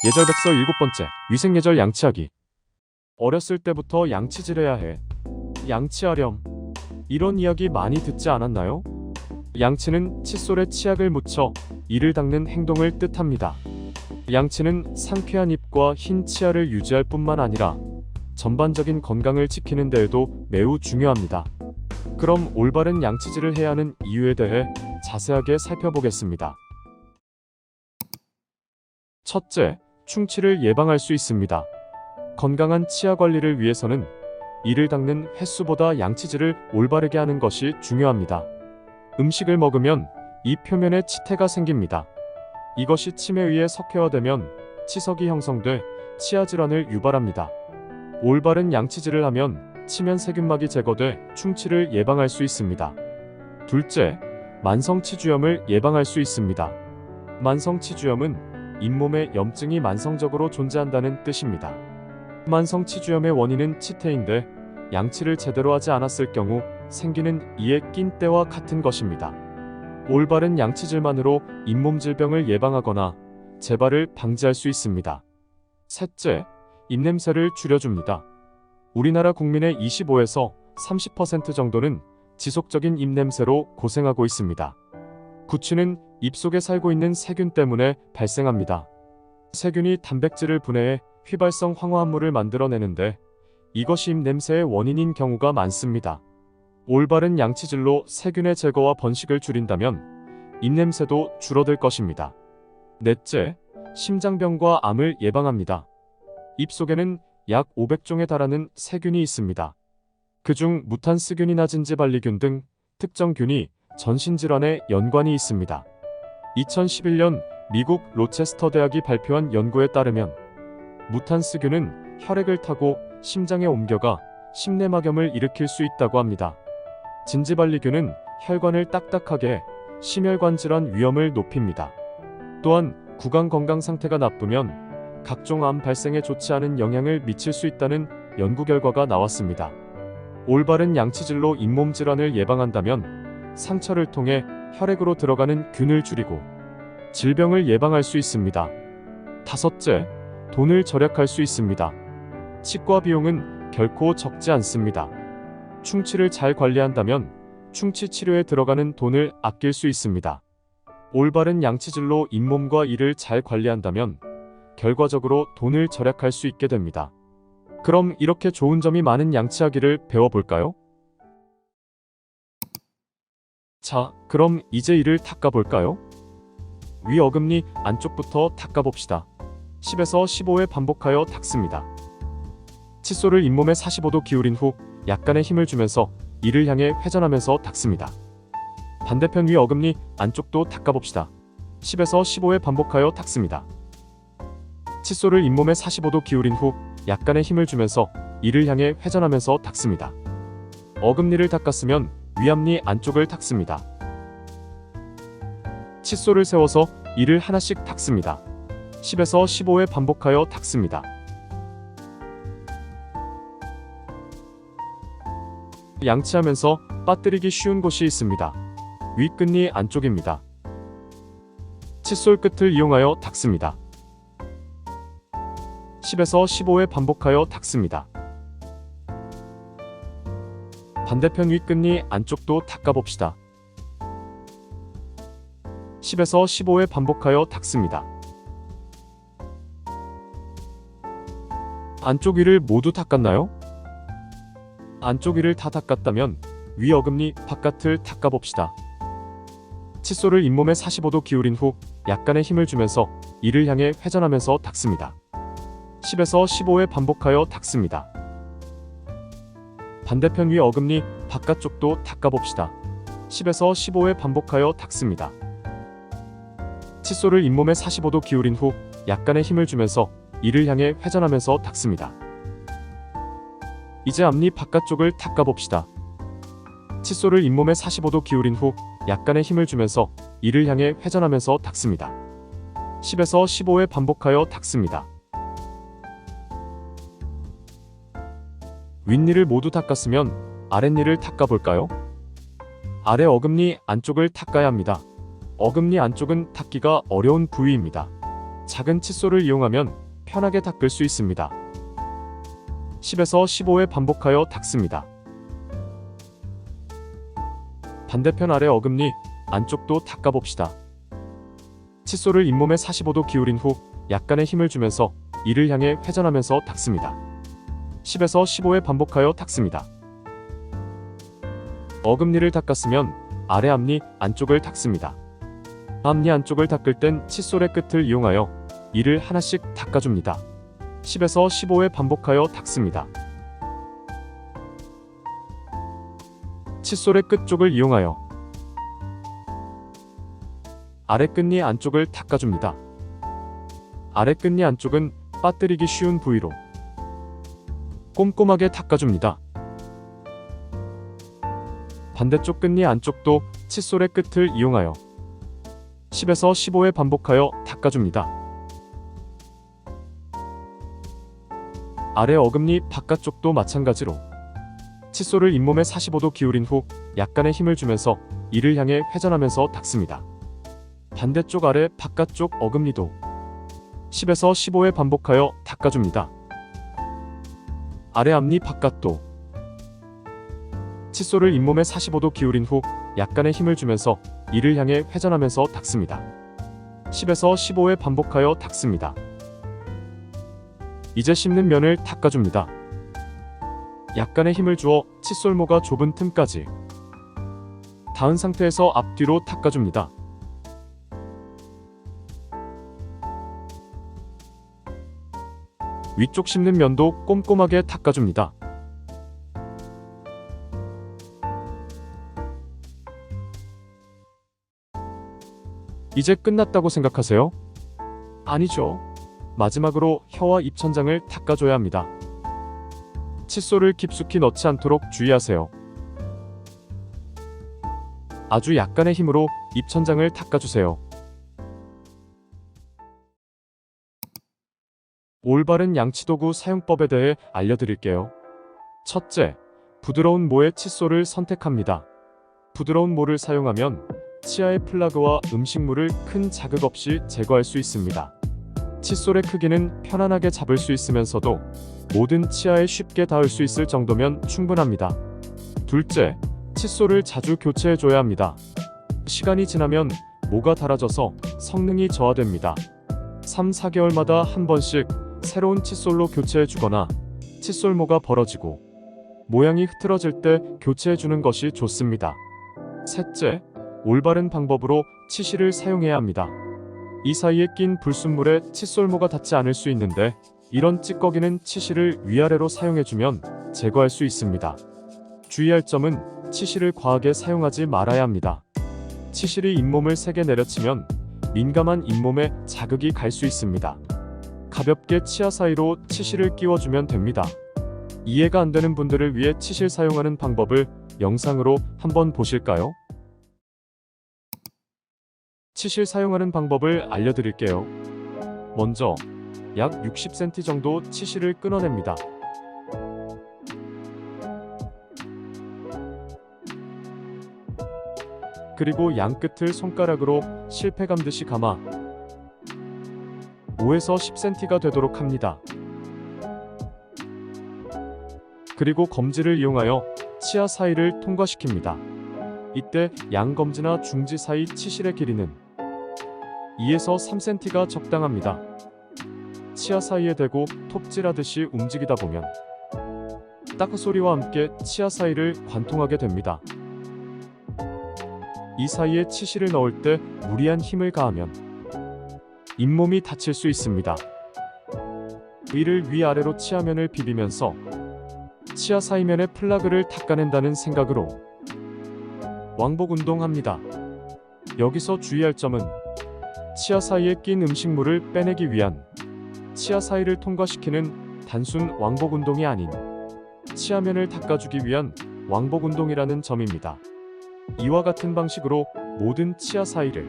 예절백서 7번째, 위생예절 양치하기. 어렸을 때부터 양치질해야 해. 양치하렴. 이런 이야기 많이 듣지 않았나요? 양치는 칫솔에 치약을 묻혀 이를 닦는 행동을 뜻합니다. 양치는 상쾌한 입과 흰 치아를 유지할 뿐만 아니라 전반적인 건강을 지키는 데에도 매우 중요합니다. 그럼 올바른 양치질을 해야 하는 이유에 대해 자세하게 살펴보겠습니다. 첫째, 충치를 예방할 수 있습니다. 건강한 치아 관리를 위해서는 이를 닦는 횟수보다 양치질을 올바르게 하는 것이 중요합니다. 음식을 먹으면 이 표면에 치태가 생깁니다. 이것이 침에 의해 석회화되면 치석이 형성돼 치아 질환을 유발합니다. 올바른 양치질을 하면 치면 세균막이 제거돼 충치를 예방할 수 있습니다. 둘째, 만성치주염을 예방할 수 있습니다. 만성치주염은 잇몸에 염증이 만성적으로 존재한다는 뜻입니다. 만성치주염의 원인은 치태인데 양치를 제대로 하지 않았을 경우 생기는 이에 낀 때와 같은 것입니다. 올바른 양치질만으로 잇몸 질병을 예방하거나 재발을 방지할 수 있습니다. 셋째, 입냄새를 줄여줍니다. 우리나라 국민의 25에서 30% 정도는 지속적인 입냄새로 고생하고 있습니다. 구취는 입속에 살고 있는 세균 때문에 발생합니다. 세균이 단백질을 분해해 휘발성 황화합물을 만들어내는데 이것이 입냄새의 원인인 경우가 많습니다. 올바른 양치질로 세균의 제거와 번식을 줄인다면 입냄새도 줄어들 것입니다. 넷째, 심장병과 암을 예방합니다. 입속에는 약 500종에 달하는 세균이 있습니다. 그중 무탄스균이나 진지발리균 등 특정 균이 전신질환에 연관이 있습니다. 2011년 미국 로체스터 대학이 발표한 연구에 따르면 무탄스균은 혈액을 타고 심장에 옮겨가 심내막염을 일으킬 수 있다고 합니다. 진지발리균은 혈관을 딱딱하게 해 심혈관 질환 위험을 높입니다. 또한 구강 건강 상태가 나쁘면 각종 암 발생에 좋지 않은 영향을 미칠 수 있다는 연구 결과가 나왔습니다. 올바른 양치질로 잇몸 질환을 예방한다면 상처를 통해 혈액으로 들어가는 균을 줄이고 질병을 예방할 수 있습니다. 다섯째, 돈을 절약할 수 있습니다. 치과 비용은 결코 적지 않습니다. 충치를 잘 관리한다면 충치 치료에 들어가는 돈을 아낄 수 있습니다. 올바른 양치질로 잇몸과 이를 잘 관리한다면 결과적으로 돈을 절약할 수 있게 됩니다. 그럼 이렇게 좋은 점이 많은 양치하기를 배워볼까요? 자, 그럼 이제 이를 닦아볼까요? 위 어금니 안쪽부터 닦아봅시다. 10에서 15회 반복하여 닦습니다. 칫솔을 잇몸에 45도 기울인 후 약간의 힘을 주면서 이를 향해 회전하면서 닦습니다. 반대편 위 어금니 안쪽도 닦아봅시다. 10에서 15회 반복하여 닦습니다. 칫솔을 잇몸에 45도 기울인 후 약간의 힘을 주면서 이를 향해 회전하면서 닦습니다. 어금니를 닦았으면 위앞니 안쪽을 닦습니다. 칫솔을 세워서 이를 하나씩 닦습니다. 10에서 15회 반복하여 닦습니다. 양치하면서 빠뜨리기 쉬운 곳이 있습니다. 윗끝니 안쪽입니다. 칫솔 끝을 이용하여 닦습니다. 10에서 15회 반복하여 닦습니다. 반대편 윗끝니 안쪽도 닦아봅시다. 10에서 15회 반복하여 닦습니다. 안쪽 위를 모두 닦았나요? 안쪽 위를 다 닦았다면 위 어금니 바깥을 닦아봅시다. 칫솔을 잇몸에 45도 기울인 후 약간의 힘을 주면서 이를 향해 회전하면서 닦습니다. 10에서 15회 반복하여 닦습니다. 반대편 위 어금니 바깥쪽도 닦아봅시다. 10에서 15회 반복하여 닦습니다. 칫솔을 잇몸에 45도 기울인 후 약간의 힘을 주면서 이를 향해 회전하면서 닦습니다. 이제 앞니 바깥쪽을 닦아봅시다. 칫솔을 잇몸에 45도 기울인 후 약간의 힘을 주면서 이를 향해 회전하면서 닦습니다. 10에서 15회 반복하여 닦습니다. 윗니를 모두 닦았으면 아랫니를 닦아볼까요? 아래 어금니 안쪽을 닦아야 합니다. 어금니 안쪽은 닦기가 어려운 부위입니다. 작은 칫솔을 이용하면 편하게 닦을 수 있습니다. 10에서 15회 반복하여 닦습니다. 반대편 아래 어금니 안쪽도 닦아봅시다. 칫솔을 잇몸에 45도 기울인 후 약간의 힘을 주면서 이를 향해 회전하면서 닦습니다. 10에서 15회 반복하여 닦습니다. 어금니를 닦았으면 아래 앞니 안쪽을 닦습니다. 앞니 안쪽을 닦을 땐 칫솔의 끝을 이용하여 이를 하나씩 닦아줍니다. 10에서 15회 반복하여 닦습니다. 칫솔의 끝쪽을 이용하여 아래 끝니 안쪽을 닦아줍니다. 아래 끝니 안쪽은 빠뜨리기 쉬운 부위로 꼼꼼하게 닦아줍니다. 반대쪽 끝니 안쪽도 칫솔의 끝을 이용하여 10에서 15회 반복하여 닦아줍니다. 아래 어금니 바깥쪽도 마찬가지로 칫솔을 잇몸에 45도 기울인 후 약간의 힘을 주면서 이를 향해 회전하면서 닦습니다. 반대쪽 아래 바깥쪽 어금니도 10에서 15회 반복하여 닦아줍니다. 아래 앞니 바깥도 칫솔을 잇몸에 45도 기울인 후 약간의 힘을 주면서 이를 향해 회전하면서 닦습니다. 10에서 15회 반복하여 닦습니다. 이제 씹는 면을 닦아줍니다. 약간의 힘을 주어 칫솔모가 좁은 틈까지 닿은 상태에서 앞뒤로 닦아줍니다. 위쪽 씹는 면도 꼼꼼하게 닦아줍니다. 이제 끝났다고 생각하세요? 아니죠. 마지막으로 혀와 입천장을 닦아줘야 합니다. 칫솔을 깊숙이 넣지 않도록 주의하세요. 아주 약간의 힘으로 입천장을 닦아주세요. 올바른 양치도구 사용법에 대해 알려드릴게요. 첫째, 부드러운 모의 칫솔을 선택합니다. 부드러운 모를 사용하면 치아의 플라그와 음식물을 큰 자극 없이 제거할 수 있습니다. 칫솔의 크기는 편안하게 잡을 수 있으면서도 모든 치아에 쉽게 닿을 수 있을 정도면 충분합니다. 둘째, 칫솔을 자주 교체해줘야 합니다. 시간이 지나면 모가 닳아져서 성능이 저하됩니다. 3, 4개월마다 한 번씩 새로운 칫솔로 교체해주거나 칫솔모가 벌어지고 모양이 흐트러질 때 교체해주는 것이 좋습니다. 셋째, 올바른 방법으로 치실을 사용해야 합니다. 이 사이에 낀 불순물에 칫솔모가 닿지 않을 수 있는데 이런 찌꺼기는 치실을 위아래로 사용해주면 제거할 수 있습니다. 주의할 점은 치실을 과하게 사용하지 말아야 합니다. 치실이 잇몸을 세게 내려치면 민감한 잇몸에 자극이 갈 수 있습니다. 가볍게 치아 사이로 치실을 끼워주면 됩니다. 이해가 안 되는 분들을 위해 치실 사용하는 방법을 영상으로 한번 보실까요? 치실 사용하는 방법을 알려드릴게요. 먼저 약 60cm 정도 치실을 끊어냅니다. 그리고 양끝을 손가락으로 실패 감듯이 감아 5에서 10cm가 되도록 합니다. 그리고 검지를 이용하여 치아 사이를 통과시킵니다. 이때 양검지나 중지 사이 치실의 길이는 2에서 3cm가 적당합니다. 치아 사이에 대고 톱질하듯이 움직이다 보면 딱 소리와 함께 치아 사이를 관통하게 됩니다. 이 사이에 치실을 넣을 때 무리한 힘을 가하면 잇몸이 다칠 수 있습니다. 이를 위아래로 치아면을 비비면서 치아 사이면의 플라그를 닦아낸다는 생각으로 왕복 운동합니다. 여기서 주의할 점은 치아 사이에 낀 음식물을 빼내기 위한 치아 사이를 통과시키는 단순 왕복 운동이 아닌 치아면을 닦아주기 위한 왕복 운동이라는 점입니다. 이와 같은 방식으로 모든 치아 사이를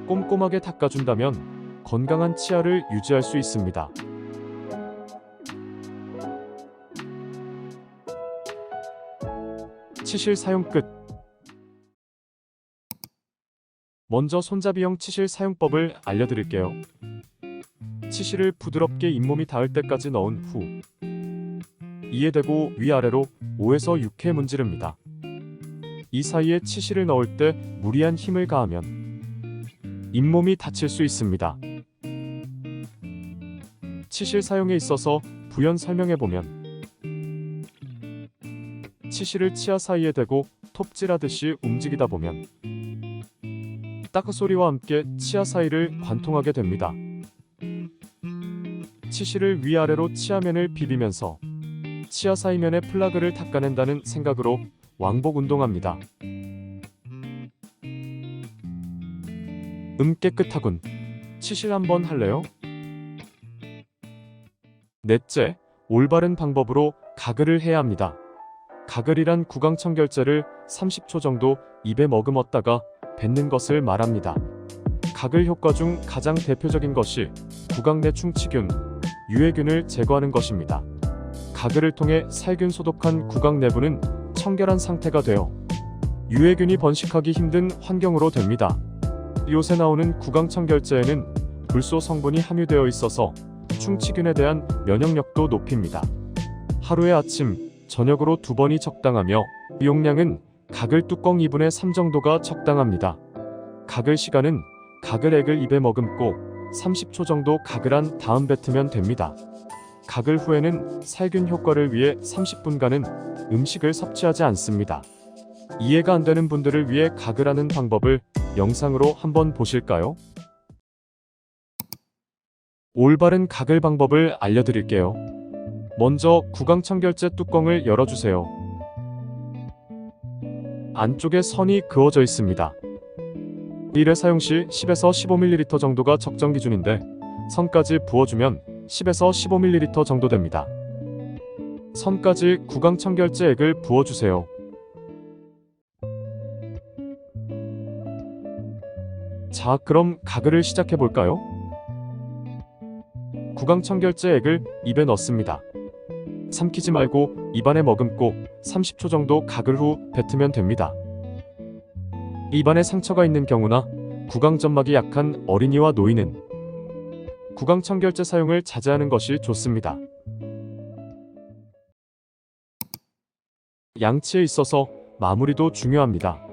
꼼꼼하게 닦아준다면 건강한 치아를 유지할 수 있습니다. 치실 사용 끝. 먼저 손잡이형 치실 사용법을 알려드릴게요. 치실을 부드럽게 잇몸이 닿을 때까지 넣은 후 이에 대고 위아래로 5에서 6회 문지릅니다. 이 사이에 치실을 넣을 때 무리한 힘을 가하면 잇몸이 다칠 수 있습니다. 치실 사용에 있어서 부연 설명해보면 치실을 치아 사이에 대고 톱질하듯이 움직이다 보면 따크 소리와 함께 치아 사이를 관통하게 됩니다. 치실을 위아래로 치아면을 비비면서 치아 사이면의 플라그를 닦아낸다는 생각으로 왕복 운동합니다. 깨끗하군. 치실 한번 할래요? 넷째, 올바른 방법으로 가글을 해야 합니다. 가글이란 구강청결제를 30초 정도 입에 머금었다가 뱉는 것을 말합니다. 가글 효과 중 가장 대표적인 것이 구강 내 충치균, 유해균을 제거하는 것입니다. 가글을 통해 살균 소독한 구강 내부는 청결한 상태가 되어 유해균이 번식하기 힘든 환경으로 됩니다. 요새 나오는 구강청결제에는 불소 성분이 함유되어 있어서 충치균에 대한 면역력도 높입니다. 하루에 아침, 저녁으로 2번이 적당하며 용량은 가글 뚜껑 2분의 3 정도가 적당합니다. 가글 시간은 가글액을 입에 머금고 30초 정도 가글한 다음 뱉으면 됩니다. 가글 후에는 살균 효과를 위해 30분간은 음식을 섭취하지 않습니다. 이해가 안 되는 분들을 위해 가글하는 방법을 영상으로 한번 보실까요? 올바른 가글 방법을 알려드릴게요. 먼저 구강청결제 뚜껑을 열어주세요. 안쪽에 선이 그어져 있습니다. 1회 사용 시 10에서 15ml 정도가 적정 기준인데 선까지 부어주면 10에서 15ml 정도 됩니다. 선까지 구강청결제 액을 부어주세요. 자, 그럼 가글을 시작해볼까요? 구강청결제 액을 입에 넣습니다. 삼키지 말고 입안에 머금고 30초 정도 가글 후 뱉으면 됩니다. 입안에 상처가 있는 경우나 구강점막이 약한 어린이와 노인은 구강청결제 사용을 자제하는 것이 좋습니다. 양치에 있어서 마무리도 중요합니다.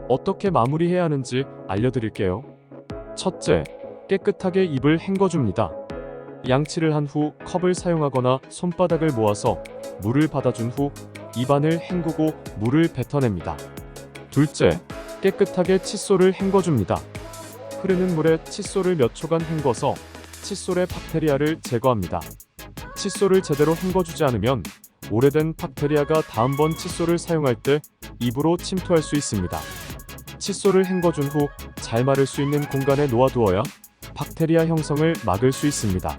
어떻게 마무리해야 하는지 알려드릴게요. 첫째, 깨끗하게 입을 헹궈줍니다. 양치를 한 후 컵을 사용하거나 손바닥을 모아서 물을 받아준 후 입안을 헹구고 물을 뱉어냅니다. 둘째, 깨끗하게 칫솔을 헹궈줍니다. 흐르는 물에 칫솔을 몇 초간 헹궈서 칫솔의 박테리아를 제거합니다. 칫솔을 제대로 헹궈주지 않으면 오래된 박테리아가 다음번 칫솔을 사용할 때 입으로 침투할 수 있습니다. 칫솔을 헹궈준 후 잘 마를 수 있는 공간에 놓아두어야 박테리아 형성을 막을 수 있습니다.